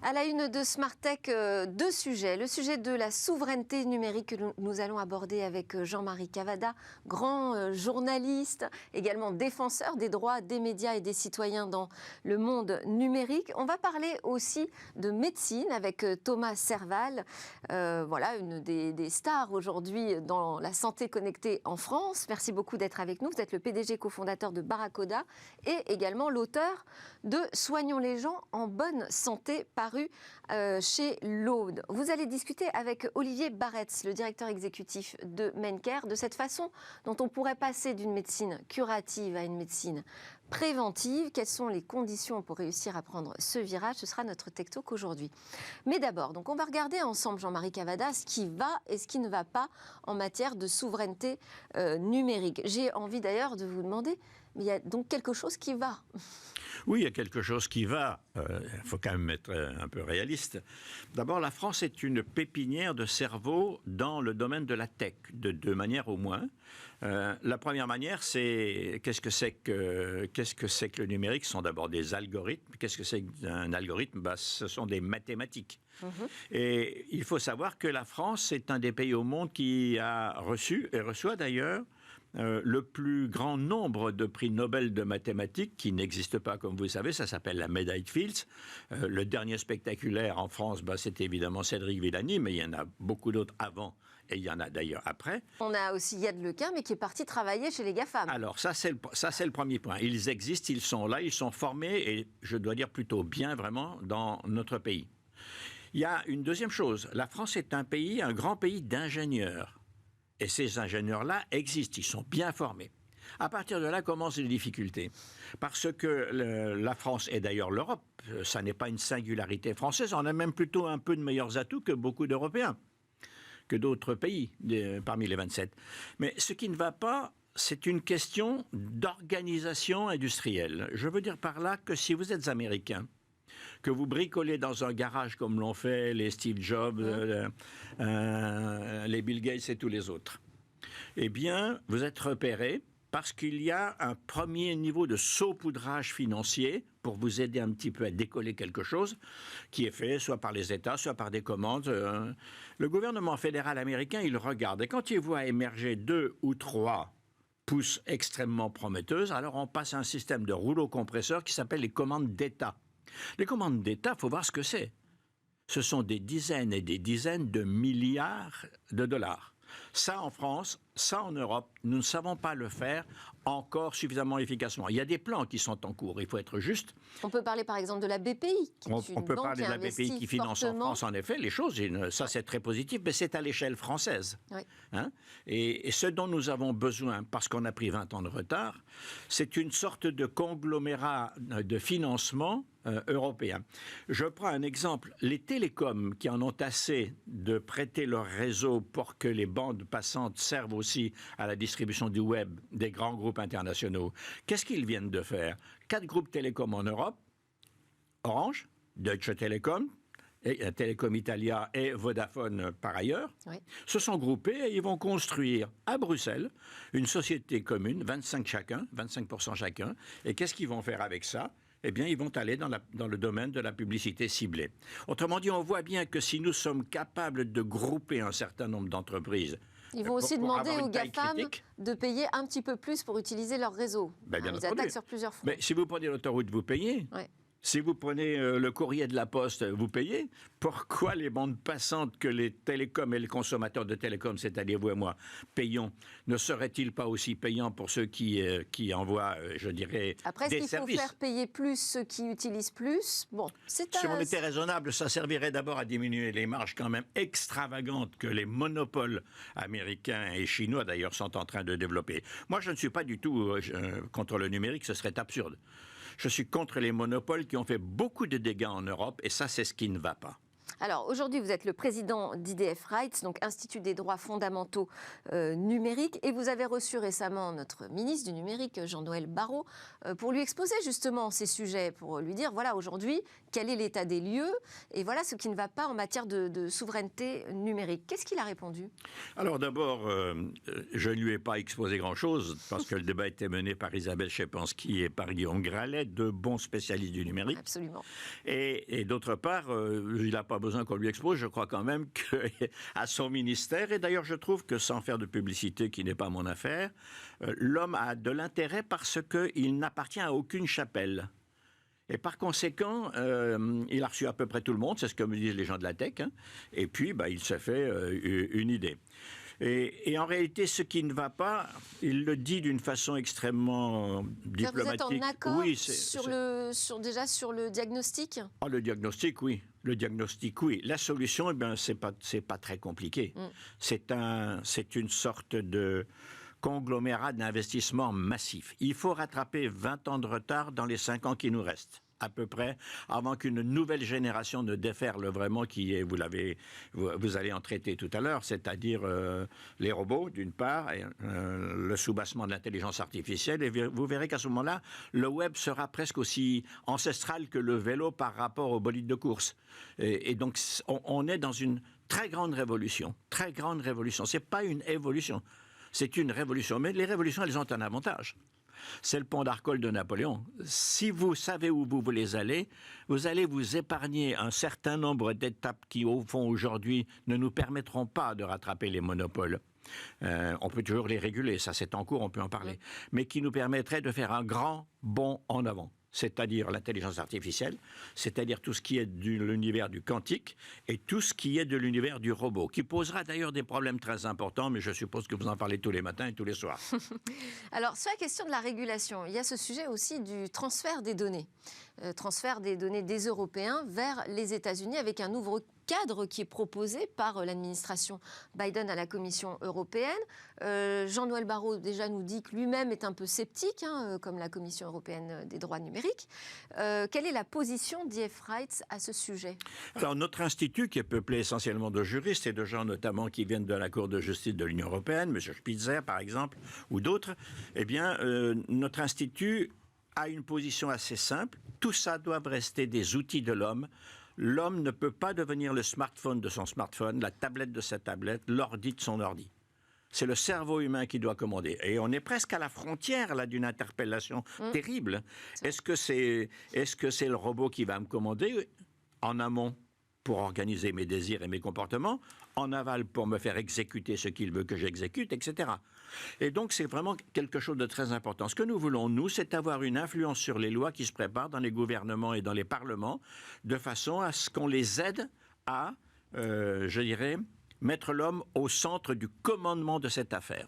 À la une de Smart Tech, deux sujets. Le sujet de la souveraineté numérique que nous allons aborder avec Jean-Marie Cavada, grand journaliste, également défenseur des droits des médias et des citoyens dans le monde numérique. On va parler aussi de médecine avec Thomas Serval, voilà, une des stars aujourd'hui dans la santé connectée en France. Merci beaucoup d'être avec nous. Vous êtes le PDG cofondateur de Barracoda et également l'auteur de Soignons les gens en bonne santé, paru chez l'Aude. Vous allez discuter avec Olivier Barretz, le directeur exécutif de Maincare, de cette façon dont on pourrait passer d'une médecine curative à une médecine préventive. Quelles sont les conditions pour réussir à prendre ce virage? Ce sera notre Tech Talk aujourd'hui. Mais d'abord, donc on va regarder ensemble, Jean-Marie Cavada, ce qui va et ce qui ne va pas en matière de souveraineté numérique. J'ai envie d'ailleurs de vous demander, mais il y a donc quelque chose qui va. Oui, il y a quelque chose qui va. Il faut quand même être un peu réaliste. D'abord, la France est une pépinière de cerveau dans le domaine de la tech, de deux manières au moins. La première manière, c'est qu'est-ce que c'est que le numérique? Ce sont d'abord des algorithmes. Qu'est-ce que c'est qu'un algorithme? Ce sont des mathématiques. Et il faut savoir que la France est un des pays au monde qui a reçu, et reçoit d'ailleurs, le plus grand nombre de prix Nobel de mathématiques qui n'existe pas, comme vous le savez, ça s'appelle la médaille de Fields. Le dernier spectaculaire en France, c'était évidemment Cédric Villani, mais il y en a beaucoup d'autres avant et il y en a d'ailleurs après. On a aussi Yad Lequin, mais qui est parti travailler chez les GAFAM. Alors ça c'est le premier point. Ils existent, ils sont là, ils sont formés et je dois dire plutôt bien vraiment dans notre pays. Il y a une deuxième chose. La France est un grand pays d'ingénieurs. Et ces ingénieurs-là existent, ils sont bien formés. À partir de là commencent les difficultés. Parce que la France, et d'ailleurs l'Europe, ça n'est pas une singularité française, on a même plutôt un peu de meilleurs atouts que beaucoup d'Européens, que d'autres pays parmi les 27. Mais ce qui ne va pas, c'est une question d'organisation industrielle. Je veux dire par là que si vous êtes américain, que vous bricolez dans un garage comme l'ont fait les Steve Jobs, les Bill Gates et tous les autres, eh bien, vous êtes repéré parce qu'il y a un premier niveau de saupoudrage financier pour vous aider un petit peu à décoller quelque chose qui est fait soit par les États, soit par des commandes. Le gouvernement fédéral américain, il regarde et quand il voit émerger 2 ou 3 pousses extrêmement prometteuses, alors on passe à un système de rouleau compresseur qui s'appelle les commandes d'État. Les commandes d'État, il faut voir ce que c'est. Ce sont des dizaines et des dizaines de milliards de dollars. Ça en France, ça en Europe, nous ne savons pas le faire encore suffisamment efficacement. Il y a des plans qui sont en cours, il faut être juste. On peut parler par exemple de la BPI, qui est une on peut banque parler de la BPI qui finance en France, en effet, les choses, ça c'est très positif, mais c'est à l'échelle française. Oui. Et ce dont nous avons besoin, parce qu'on a pris 20 ans de retard, c'est une sorte de conglomérat de financement européen. Je prends un exemple. Les télécoms qui en ont assez de prêter leur réseau pour que les bandes passantes servent aussi à la distribution du web des grands groupes internationaux, qu'est-ce qu'ils viennent de faire? 4 groupes télécoms en Europe, Orange, Deutsche Telekom, et Telecom Italia et Vodafone par ailleurs, se sont groupés et ils vont construire à Bruxelles une société commune, 25% chacun. Et qu'est-ce qu'ils vont faire avec ça? Eh bien, ils vont aller dans le domaine de la publicité ciblée. Autrement dit, on voit bien que si nous sommes capables de grouper un certain nombre d'entreprises, ils vont aussi demander aux GAFAM de payer un petit peu plus pour utiliser leur réseau. Ils attaquent sur plusieurs fronts. Mais si vous prenez l'autoroute, vous payez. Ouais. Si vous prenez le courrier de la Poste, vous payez. Pourquoi les bandes passantes que les télécoms et les consommateurs de télécoms, c'est-à-dire vous et moi, payons, ne seraient-ils pas aussi payants pour ceux qui envoient, je dirais, après, des services? Après, est-ce qu'il faut faire payer plus ceux qui utilisent plus? Bon, si on était raisonnable, ça servirait d'abord à diminuer les marges quand même extravagantes que les monopoles américains et chinois, d'ailleurs, sont en train de développer. Moi, je ne suis pas du tout contre le numérique, ce serait absurde. Je suis contre les monopoles qui ont fait beaucoup de dégâts en Europe et ça, c'est ce qui ne va pas. Alors aujourd'hui, vous êtes le président d'IDF Rights, donc Institut des droits fondamentaux numériques, et vous avez reçu récemment notre ministre du numérique, Jean-Noël Barrot, pour lui exposer justement ces sujets, pour lui dire, voilà, aujourd'hui, quel est l'état des lieux, et voilà ce qui ne va pas en matière de souveraineté numérique. Qu'est-ce qu'il a répondu? Alors d'abord, je ne lui ai pas exposé grand-chose, parce que le débat était mené par Isabelle Schepanski et par Guillaume Gralet, deux bons spécialistes du numérique. Absolument. Et d'autre part, il n'a pas besoin qu'on lui expose. Je crois quand même qu'à son ministère, et d'ailleurs je trouve que sans faire de publicité qui n'est pas mon affaire, l'homme a de l'intérêt parce qu'il n'appartient à aucune chapelle. Et par conséquent, il a reçu à peu près tout le monde, c'est ce que me disent les gens de la tech, hein, et puis il s'est fait une idée. Et en réalité, ce qui ne va pas, il le dit d'une façon extrêmement diplomatique. Vous êtes en accord Oui, sur le diagnostic? Le diagnostic, oui. Le diagnostic, oui. La solution, c'est pas très compliqué. C'est une sorte de conglomérat d'investissement massif. Il faut rattraper 20 ans de retard dans les 5 ans qui nous restent, à peu près, avant qu'une nouvelle génération ne déferle vraiment, qui est, vous allez en traiter tout à l'heure, c'est-à-dire les robots, d'une part, et, le soubassement de l'intelligence artificielle, et vous verrez qu'à ce moment-là, le web sera presque aussi ancestral que le vélo par rapport au bolide de course. Et donc, on est dans une très grande révolution. Très grande révolution. C'est pas une évolution. C'est une révolution. Mais les révolutions, elles ont un avantage. C'est le pont d'Arcole de Napoléon. Si vous savez où vous voulez aller, vous allez vous épargner un certain nombre d'étapes qui, au fond, aujourd'hui, ne nous permettront pas de rattraper les monopoles. On peut toujours les réguler, ça c'est en cours, on peut en parler. Mais qui nous permettrait de faire un grand bond en avant. C'est-à-dire l'intelligence artificielle, c'est-à-dire tout ce qui est de l'univers du quantique et tout ce qui est de l'univers du robot, qui posera d'ailleurs des problèmes très importants, mais je suppose que vous en parlez tous les matins et tous les soirs. Alors, sur la question de la régulation, il y a ce sujet aussi du transfert des données. Transfert des données des Européens vers les États-Unis avec un nouveau cadre qui est proposé par l'administration Biden à la Commission européenne. Jean-Noël Barrot déjà nous dit que lui-même est un peu sceptique, comme la Commission européenne des droits numériques. Quelle est la position d'IDF Rights à ce sujet? Alors notre institut, qui est peuplé essentiellement de juristes et de gens notamment qui viennent de la Cour de justice de l'Union européenne, M. Spitzer par exemple, ou d'autres, eh bien notre institut a une position assez simple. Tout ça doit rester des outils de l'homme. L'homme ne peut pas devenir le smartphone de son smartphone, la tablette de sa tablette, l'ordi de son ordi. C'est le cerveau humain qui doit commander. Et on est presque à la frontière là d'une interpellation terrible. Est-ce que c'est le robot qui va me commander en amont pour organiser mes désirs et mes comportements, en aval pour me faire exécuter ce qu'il veut que j'exécute, etc. Et donc c'est vraiment quelque chose de très important. Ce que nous voulons, nous, c'est avoir une influence sur les lois qui se préparent dans les gouvernements et dans les parlements, de façon à ce qu'on les aide à, je dirais, mettre l'homme au centre du commandement de cette affaire.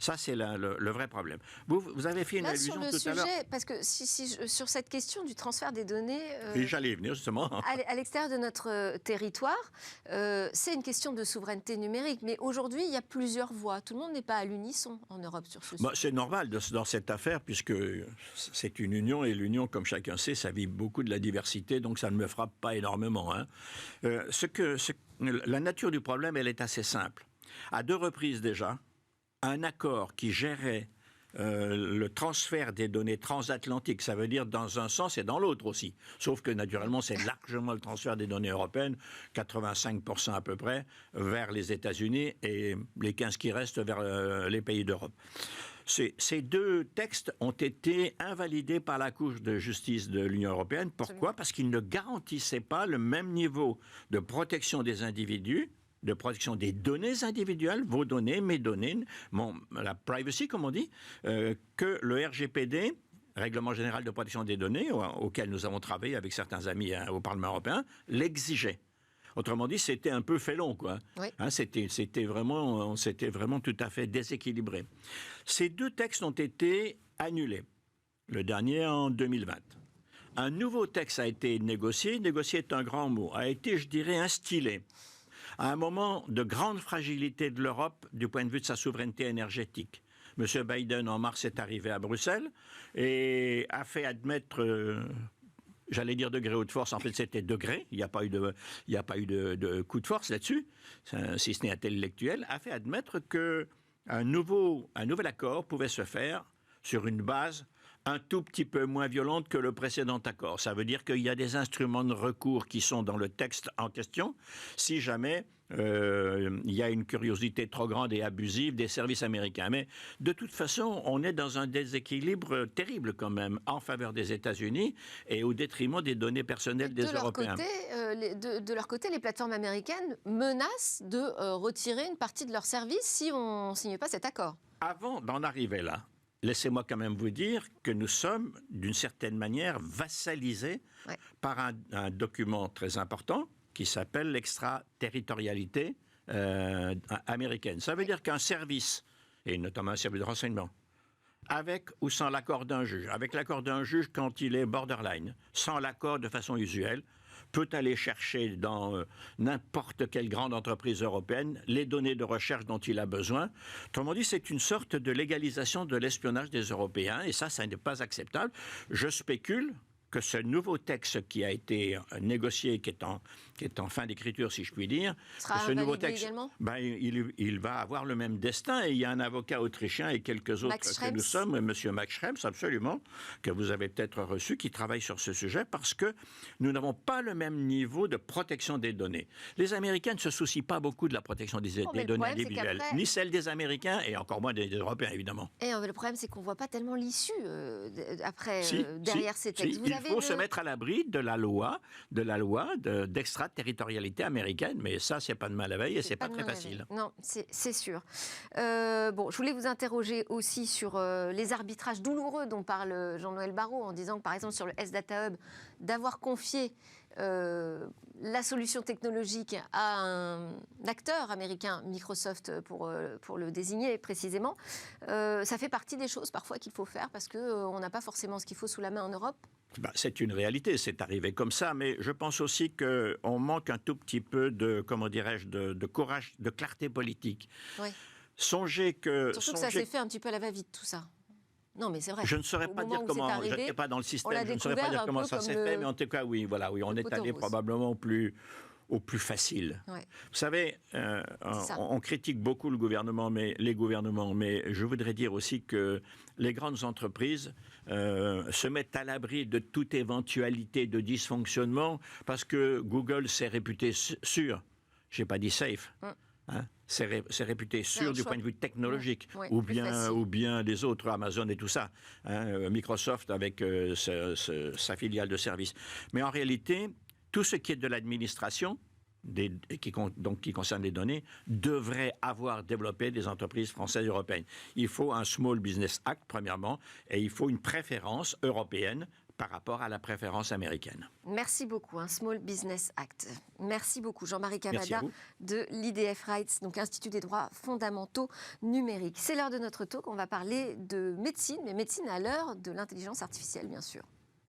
Ça, c'est le vrai problème. Vous avez fait une allusion tout à l'heure. Parce que sur cette question du transfert des données... Et j'allais y venir, justement. À l'extérieur de notre territoire, c'est une question de souveraineté numérique. Mais aujourd'hui, il y a plusieurs voix. Tout le monde n'est pas à l'unisson en Europe sur ce sujet. C'est normal dans cette affaire, puisque c'est une union. Et l'union, comme chacun sait, ça vit beaucoup de la diversité. Donc, ça ne me frappe pas énormément. La nature du problème, elle est assez simple. À 2 reprises déjà, un accord qui gérait le transfert des données transatlantiques, ça veut dire dans un sens et dans l'autre aussi. Sauf que naturellement, c'est largement le transfert des données européennes, 85% à peu près, vers les États-Unis et les 15 qui restent vers les pays d'Europe. Ces 2 textes ont été invalidés par la Cour de justice de l'Union européenne. Pourquoi? Parce qu'ils ne garantissaient pas le même niveau de protection des individus, de protection des données individuelles, vos données, mes données, la privacy, comme on dit, que le RGPD, Règlement général de protection des données, auquel nous avons travaillé avec certains amis au Parlement européen, l'exigeait. Autrement dit, c'était un peu félon, quoi. Oui. C'était vraiment tout à fait déséquilibré. Ces 2 textes ont été annulés. Le dernier en 2020. Un nouveau texte a été négocié. Négocié est un grand mot. A été, je dirais, instillé à un moment de grande fragilité de l'Europe du point de vue de sa souveraineté énergétique. M. Biden, en mars, est arrivé à Bruxelles et a fait admettre j'allais dire degré haute force, en fait c'était degré, il n'y a pas eu de coup de force là-dessus, si ce n'est intellectuel, a fait admettre qu'un nouvel accord pouvait se faire sur une base un tout petit peu moins violente que le précédent accord. Ça veut dire qu'il y a des instruments de recours qui sont dans le texte en question, si jamais il y a une curiosité trop grande et abusive des services américains. Mais de toute façon, on est dans un déséquilibre terrible quand même en faveur des États-Unis et au détriment des données personnelles des Européens. De leur côté, les plateformes américaines menacent de retirer une partie de leurs services si on ne signe pas cet accord. Avant d'en arriver là, laissez-moi quand même vous dire que nous sommes, d'une certaine manière, vassalisés par un document très important qui s'appelle l'extraterritorialité américaine. Ça veut dire qu'un service, et notamment un service de renseignement, avec ou sans l'accord d'un juge, avec l'accord d'un juge quand il est borderline, sans l'accord de façon usuelle, peut aller chercher dans n'importe quelle grande entreprise européenne les données de recherche dont il a besoin. Autrement dit, c'est une sorte de légalisation de l'espionnage des Européens, et ça n'est pas acceptable. Je spécule que ce nouveau texte qui a été négocié, qui est en fin d'écriture, si je puis dire, sera ce nouveau texte, également il va avoir le même destin. Et il y a un avocat autrichien et quelques autres que nous sommes, M. Max Schrems, absolument, que vous avez peut-être reçu, qui travaille sur ce sujet, parce que nous n'avons pas le même niveau de protection des données. Les Américains ne se soucient pas beaucoup de la protection des données individuelles, ni celle des Américains, et encore moins des Européens, évidemment. Et le problème, c'est qu'on ne voit pas tellement l'issue derrière ces textes. Il faut se mettre à l'abri de la loi d'extraterritorialité américaine, mais ça, c'est pas de mal à veille et c'est pas très facile. Non, c'est sûr. Je voulais vous interroger aussi sur les arbitrages douloureux dont parle Jean-Noël Barrot, en disant que, par exemple, sur le S-Data Hub, d'avoir confié la solution technologique à un acteur américain, Microsoft pour le désigner précisément, ça fait partie des choses parfois qu'il faut faire parce qu'on n'a pas forcément ce qu'il faut sous la main en Europe. C'est une réalité, c'est arrivé comme ça, mais je pense aussi qu'on manque un tout petit peu de courage, de clarté politique. Oui. Songez que... Surtout que ça s'est fait un petit peu à la va-vite, tout ça. Non, mais c'est vrai. Je ne saurais pas dire comment, je n'étais pas dans le système, je ne saurais pas dire comment ça s'est fait, mais en tout cas, oui, on est allé probablement au plus facile. Ouais. Vous savez, on critique beaucoup les gouvernements, mais je voudrais dire aussi que les grandes entreprises se mettent à l'abri de toute éventualité de dysfonctionnement parce que Google s'est réputé sûr, je n'ai pas dit safe, c'est réputé sûr du point de vue technologique, ou bien les autres, Amazon et tout ça, Microsoft avec sa filiale de service. Mais en réalité, tout ce qui est de l'administration, qui concerne les données, devrait avoir développé des entreprises françaises et européennes. Il faut un Small Business Act, premièrement, et il faut une préférence européenne par rapport à la préférence américaine. Merci beaucoup, un Small Business Act. Merci beaucoup, Jean-Marie Cavada de l'IDF Rights, donc Institut des droits fondamentaux numériques. C'est l'heure de notre talk, on va parler de médecine, mais médecine à l'heure de l'intelligence artificielle, bien sûr.